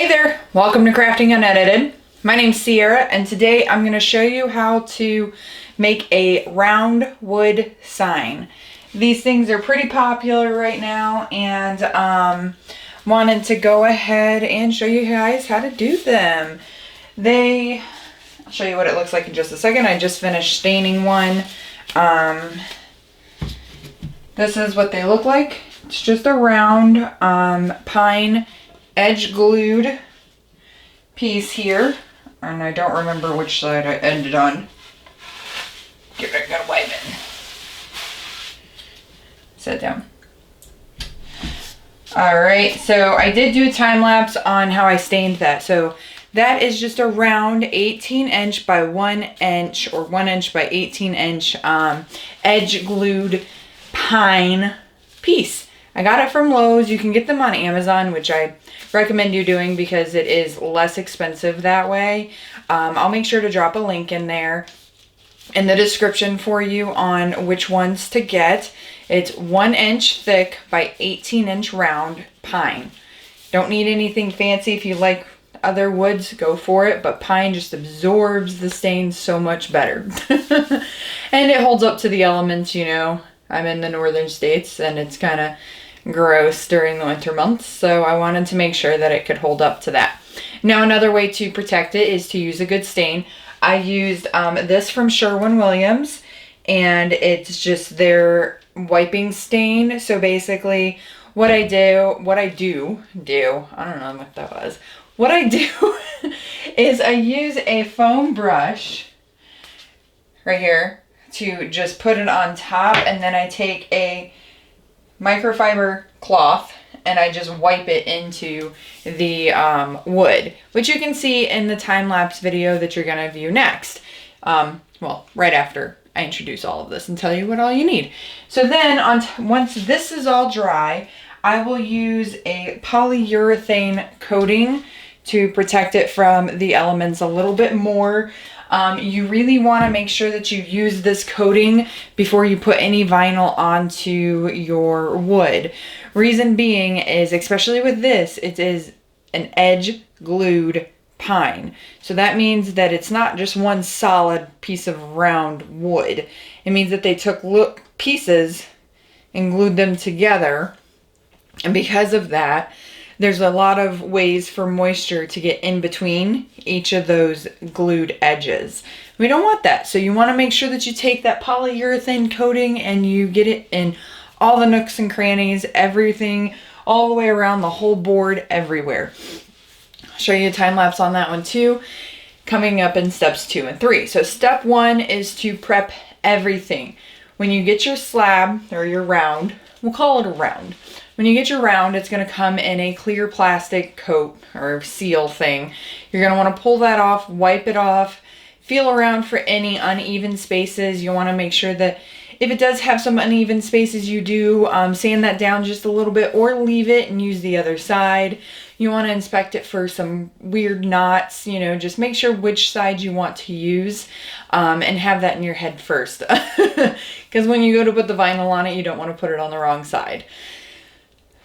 Hey there, welcome to Crafting Unedited. My name's Sierra and today I'm going to show you how to make a round wood sign. These things are pretty popular right now and wanted to go ahead and show you guys how to do them. I'll show you what it looks like in just a second. I just finished staining one. This is what they look like. It's just a round pine edge glued piece here, and I don't remember which side I ended on. Gotta wipe it. Sit down. Alright, so I did do a time lapse on how I stained that. So that is just a round 18 inch by 1 inch or 1 inch by 18 inch edge glued pine piece. I got it from Lowe's. You can get them on Amazon, which I recommend you doing because it is less expensive that way. I'll make sure to drop a link in there in the description for you on which ones to get. It's 1 inch thick by 18 inch round pine. Don't need anything fancy. If you like other woods, go for it, but pine just absorbs the stain so much better. And it holds up to the elements, you know. I'm in the northern states and it's kind of gross during the winter months, so I wanted to make sure that it could hold up to that. Now another way to protect it is to use a good stain. I used this from Sherwin-Williams, and it's just their wiping stain. So basically what I don't know what that was. What I do is I use a foam brush right here to just put it on top, and then I take a microfiber cloth and I just wipe it into the wood, which you can see in the time-lapse video that you're going to view next. Well, right after I introduce all of this and tell you what all you need. So then once this is all dry, I will use a polyurethane coating to protect it from the elements a little bit more. You really want to make sure that you use this coating before you put any vinyl onto your wood. Reason being is, especially with this, it is an edge glued pine. So that means that it's not just one solid piece of round wood. It means that they took pieces and glued them together. And because of that, there's a lot of ways for moisture to get in between each of those glued edges. We don't want that. So you want to make sure that you take that polyurethane coating and you get it in all the nooks and crannies, everything, all the way around the whole board, everywhere. I'll show you a time lapse on that one too, coming up in steps 2 and 3. So step 1 is to prep everything. When you get your slab or your round, we'll call it a round. When you get your round, it's going to come in a clear plastic coat or seal thing. You're going to want to pull that off, wipe it off, feel around for any uneven spaces. You want to make sure that if it does have some uneven spaces, you do sand that down just a little bit or leave it and use the other side. You want to inspect it for some weird knots, you know, just make sure which side you want to use and have that in your head first. Because when you go to put the vinyl on it, you don't want to put it on the wrong side.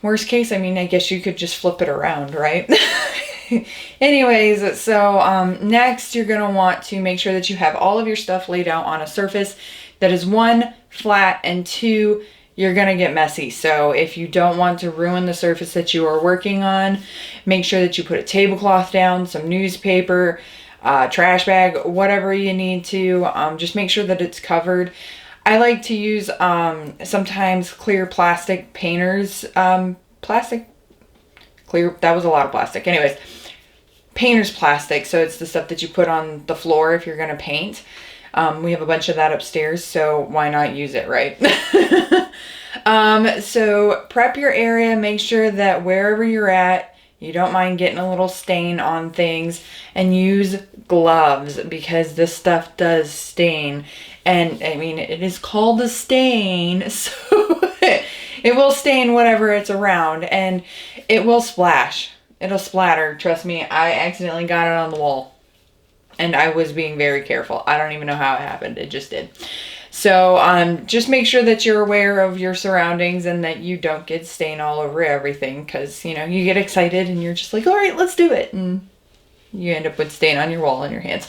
Worst case, I mean, I guess you could just flip it around, right? Anyways, so next you're going to want to make sure that you have all of your stuff laid out on a surface that is 1, flat, and 2, you're going to get messy. So if you don't want to ruin the surface that you are working on, make sure that you put a tablecloth down, some newspaper, trash bag, whatever you need to. Just make sure that it's covered. I like to use sometimes clear plastic painters, that was a lot of plastic. Anyways, painter's plastic, so it's the stuff that you put on the floor if you're going to paint. We have a bunch of that upstairs, so why not use it, right? So prep your area, make sure that wherever you're at, you don't mind getting a little stain on things, and use gloves because this stuff does stain. And I mean, it is called a stain, so it will stain whatever it's around, and it will splash. It'll splatter. Trust me, I accidentally got it on the wall, and I was being very careful. I don't even know how it happened. It just did. So just make sure that you're aware of your surroundings and that you don't get stain all over everything, because, you know, you get excited and you're just like, all right, let's do it. And you end up with stain on your wall and your hands.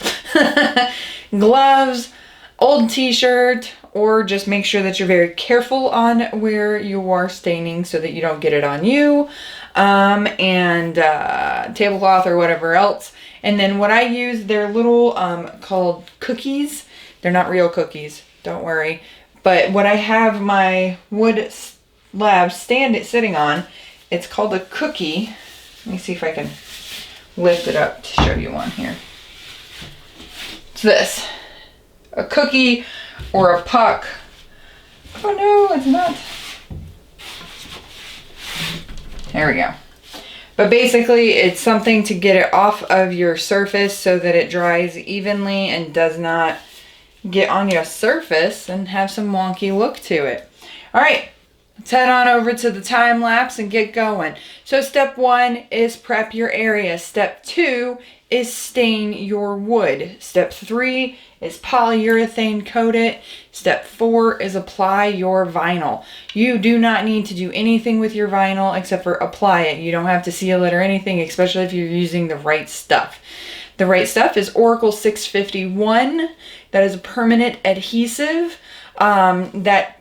Gloves, old t-shirt, or just make sure that you're very careful on where you are staining so that you don't get it on you. And tablecloth or whatever else. And then what I use, they're little called cookies. They're not real cookies, don't worry. But what I have my wood slab sitting on, it's called a cookie. Let me see if I can lift it up to show you one here. It's this. A cookie or a puck. Oh no, it's not. There we go. But basically, it's something to get it off of your surface so that it dries evenly and does not get on your surface and have some wonky look to it. All right, let's head on over to the time lapse and get going. So step 1 is prep your area. Step 2 is stain your wood. Step 3 is polyurethane coat it. Step 4 is apply your vinyl. You do not need to do anything with your vinyl except for apply it. You don't have to seal it or anything, especially if you're using the right stuff. The right stuff is Oracle 651. That is a permanent adhesive that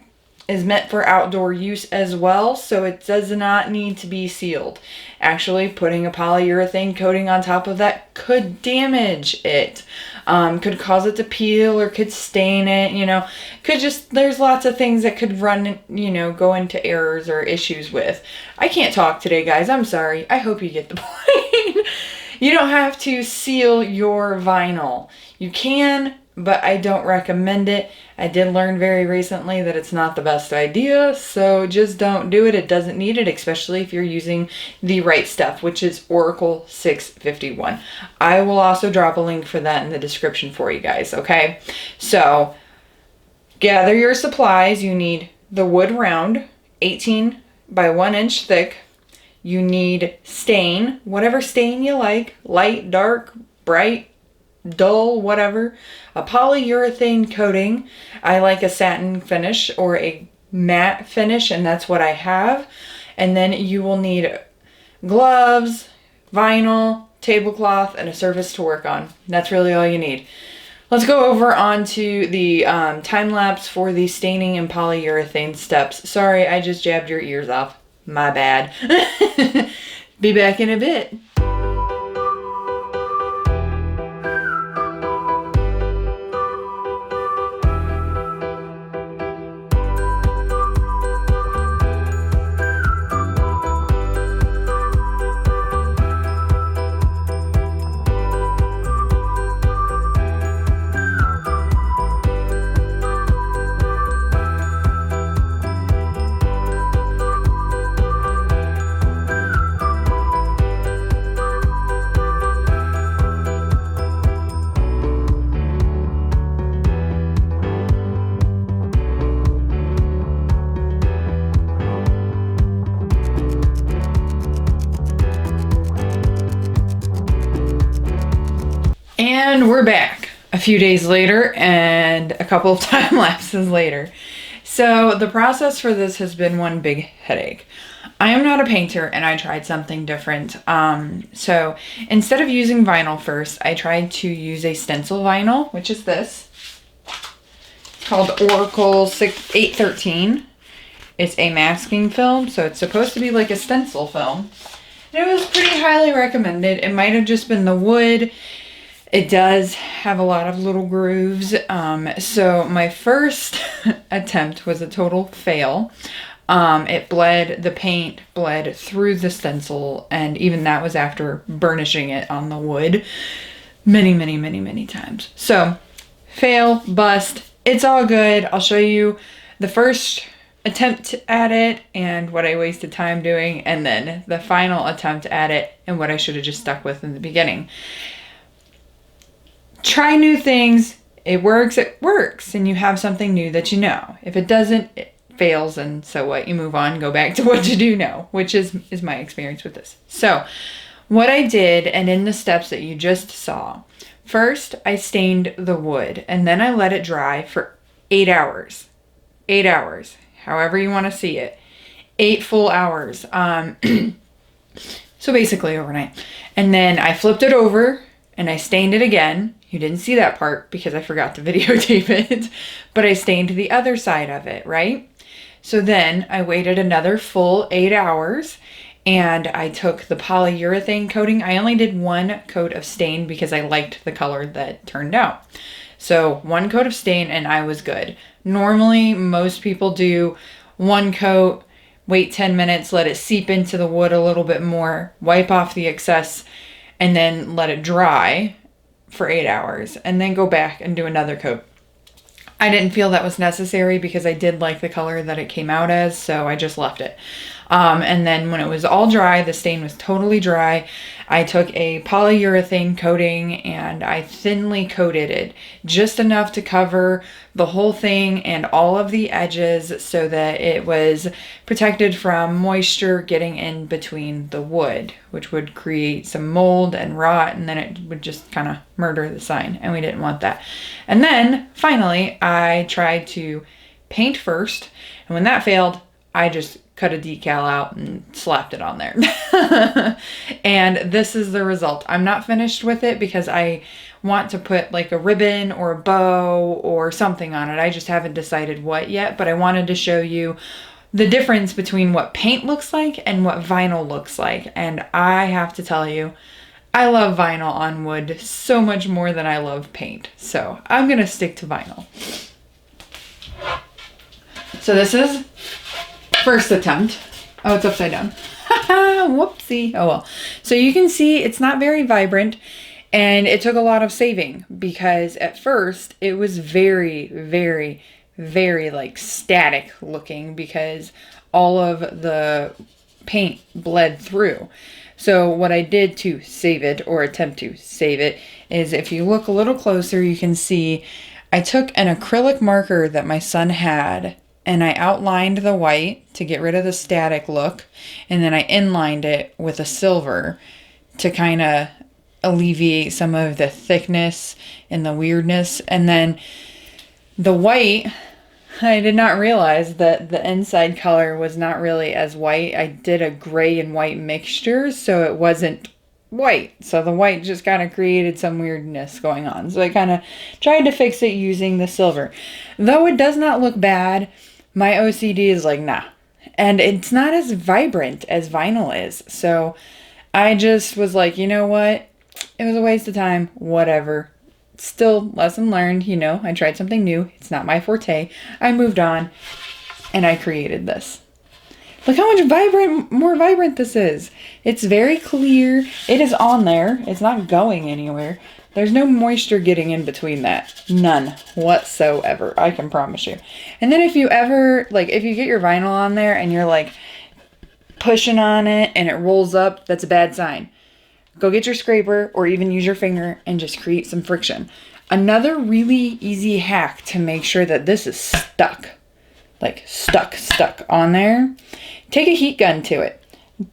is meant for outdoor use as well, so it does not need to be sealed. Actually, putting a polyurethane coating on top of that could damage it, could cause it to peel or could stain it, you know, there's lots of things that could run, you know, go into errors or issues with. I can't talk today, guys. I'm sorry. I hope you get the point. You don't have to seal your vinyl. You can, but I don't recommend it. I did learn very recently that it's not the best idea, so just don't do it. It doesn't need it, especially if you're using the right stuff, which is Oracle 651. I will also drop a link for that in the description for you guys, okay? So, gather your supplies. You need the wood round, 18 by 1 inch thick. You need stain, whatever stain you like, light, dark, bright, dull, whatever. A polyurethane coating. I like a satin finish or a matte finish, and that's what I have. And then you will need gloves, vinyl, tablecloth, and a surface to work on. That's really all you need. Let's go over onto the time lapse for the staining and polyurethane steps. Sorry, I just jabbed your ears off. My bad. Be back in a bit. And we're back a few days later and a couple of time lapses later. So the process for this has been one big headache. I am not a painter and I tried something different. So instead of using vinyl first, I tried to use a stencil vinyl, which is this. It's called Oracle 813. It's a masking film, so it's supposed to be like a stencil film. And it was pretty highly recommended. It might have just been the wood. It does have a lot of little grooves. So my first attempt was a total fail. The paint bled through the stencil, and even that was after burnishing it on the wood many times. So fail, bust, it's all good. I'll show you the first attempt at it and what I wasted time doing, and then the final attempt at it and what I should have just stuck with in the beginning. Try new things. It works, and you have something new that you know. If it doesn't, it fails, and so what? You move on, go back to what you do know, which is my experience with this. So, what I did, and in the steps that you just saw, first I stained the wood, and then I let it dry for 8 hours. 8 hours. However you want to see it. 8 full hours. So basically overnight. And then I flipped it over and I stained it again. You didn't see that part because I forgot to videotape it. But I stained the other side of it, right? So then I waited another full 8 hours and I took the polyurethane coating. I only did 1 coat of stain because I liked the color that turned out. So 1 coat of stain and I was good. Normally, most people do 1 coat, wait 10 minutes, let it seep into the wood a little bit more, wipe off the excess, and then let it dry for 8 hours, and then go back and do another coat. I didn't feel that was necessary because I did like the color that it came out as, so I just left it. And then when it was all dry, the stain was totally dry, I took a polyurethane coating and I thinly coated it, just enough to cover the whole thing and all of the edges so that it was protected from moisture getting in between the wood, which would create some mold and rot, and then it would just kind of murder the sign, and we didn't want that. And then finally I tried to paint first, and when that failed, I just cut a decal out and slapped it on there. And this is the result. I'm not finished with it because I want to put like a ribbon or a bow or something on it. I just haven't decided what yet, but I wanted to show you the difference between what paint looks like and what vinyl looks like. And I have to tell you, I love vinyl on wood so much more than I love paint. So I'm gonna stick to vinyl. So this is first attempt. Oh, it's upside down. Whoopsie. Oh well. So you can see it's not very vibrant, and it took a lot of saving because at first it was very, very, very like static looking because all of the paint bled through. So what I did to save it, or attempt to save it, is if you look a little closer, you can see I took an acrylic marker that my son had and I outlined the white to get rid of the static look, and then I inlined it with a silver to kind of alleviate some of the thickness and the weirdness. And then the white, I did not realize that the inside color was not really as white. I did a gray and white mixture, so it wasn't white. So the white just kind of created some weirdness going on. So I kind of tried to fix it using the silver. Though it does not look bad, my OCD is like, nah. And it's not as vibrant as vinyl is. So I just was like, you know what? It was a waste of time. Whatever. Still, lesson learned, you know, I tried something new. It's not my forte. I moved on and I created this. Look how much more vibrant this is. It's very clear. It is on there. It's not going anywhere. There's no moisture getting in between that. None whatsoever. I can promise you. And then if you ever, like, if you get your vinyl on there and you're like pushing on it and it rolls up, that's a bad sign. Go get your scraper or even use your finger and just create some friction. Another really easy hack to make sure that this is stuck, like stuck on there. Take a heat gun to it.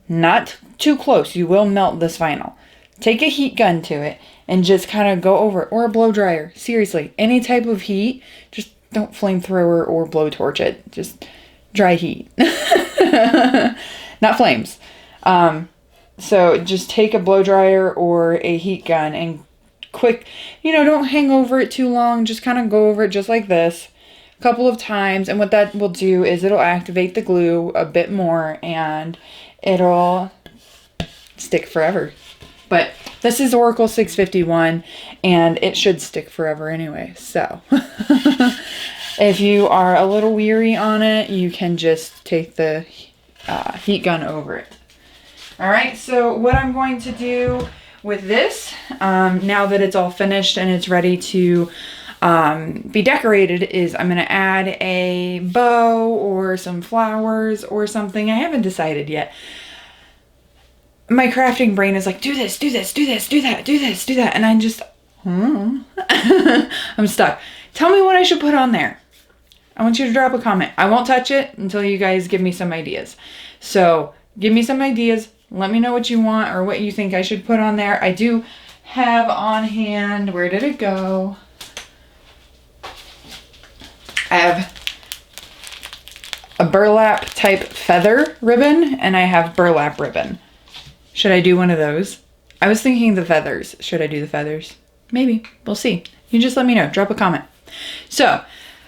Not too close. You will melt this vinyl. Take a heat gun to it and just kind of go over it, or a blow dryer. Seriously, any type of heat, just don't flamethrower or blowtorch it. Just dry heat. Not flames. So just take a blow dryer or a heat gun and quick, you know, don't hang over it too long. Just kind of go over it just like this a couple of times. And what that will do is it'll activate the glue a bit more and it'll stick forever. But this is Oracle 651 and it should stick forever anyway. So if you are a little weary on it, you can just take the heat gun over it. All right, so what I'm going to do with this, now that it's all finished and it's ready to be decorated, is I'm going to add a bow or some flowers or something. I haven't decided yet. My crafting brain is like, do this, do this, do this, do that, do this, do that. And I just, I'm stuck. Tell me what I should put on there. I want you to drop a comment. I won't touch it until you guys give me some ideas. So give me some ideas. Let me know what you want or what you think I should put on there. I do have on hand, where did it go? I have a burlap type feather ribbon, and I have burlap ribbon. Should I do one of those? I was thinking the feathers. Should I do the feathers? Maybe. We'll see. You just let me know. Drop a comment. So,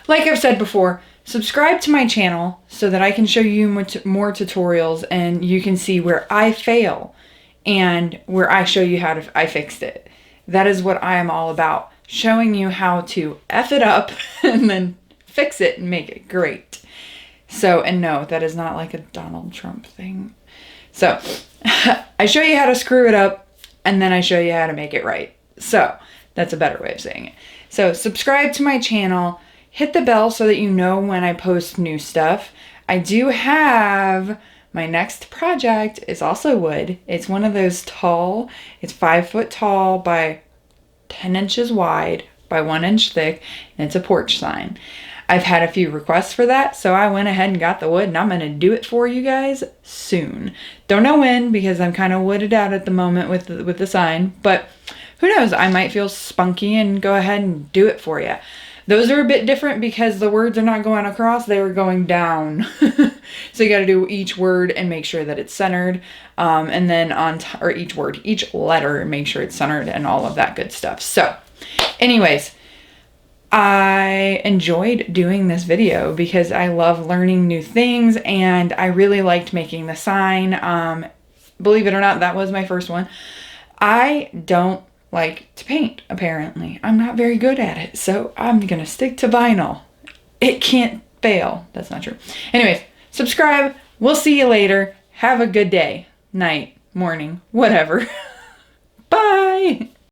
like I've said before, subscribe to my channel so that I can show you more tutorials and you can see where I fail and where I show you how I fixed it. That is what I am all about. Showing you how to F it up and then fix it and make it great. So, and no, that is not like a Donald Trump thing. So, I show you how to screw it up and then I show you how to make it right. So, that's a better way of saying it. So, subscribe to my channel. Hit the bell so that you know when I post new stuff. I do have my next project is also wood. It's one of those tall, it's 5 foot tall by 10 inches wide by 1 inch thick, and it's a porch sign. I've had a few requests for that, so I went ahead and got the wood, and I'm going to do it for you guys soon. Don't know when, because I'm kind of wooded out at the moment with the sign, but who knows, I might feel spunky and go ahead and do it for you. Those are a bit different because the words are not going across, they were going down. So you got to do each word and make sure that it's centered. And then each letter, and make sure it's centered and all of that good stuff. So anyways, I enjoyed doing this video because I love learning new things and I really liked making the sign. Believe it or not, that was my first one. I don't like to paint, apparently. I'm not very good at it, so I'm gonna stick to vinyl. It can't fail. That's not true. Anyways, subscribe. We'll see you later. Have a good day, night, morning, whatever.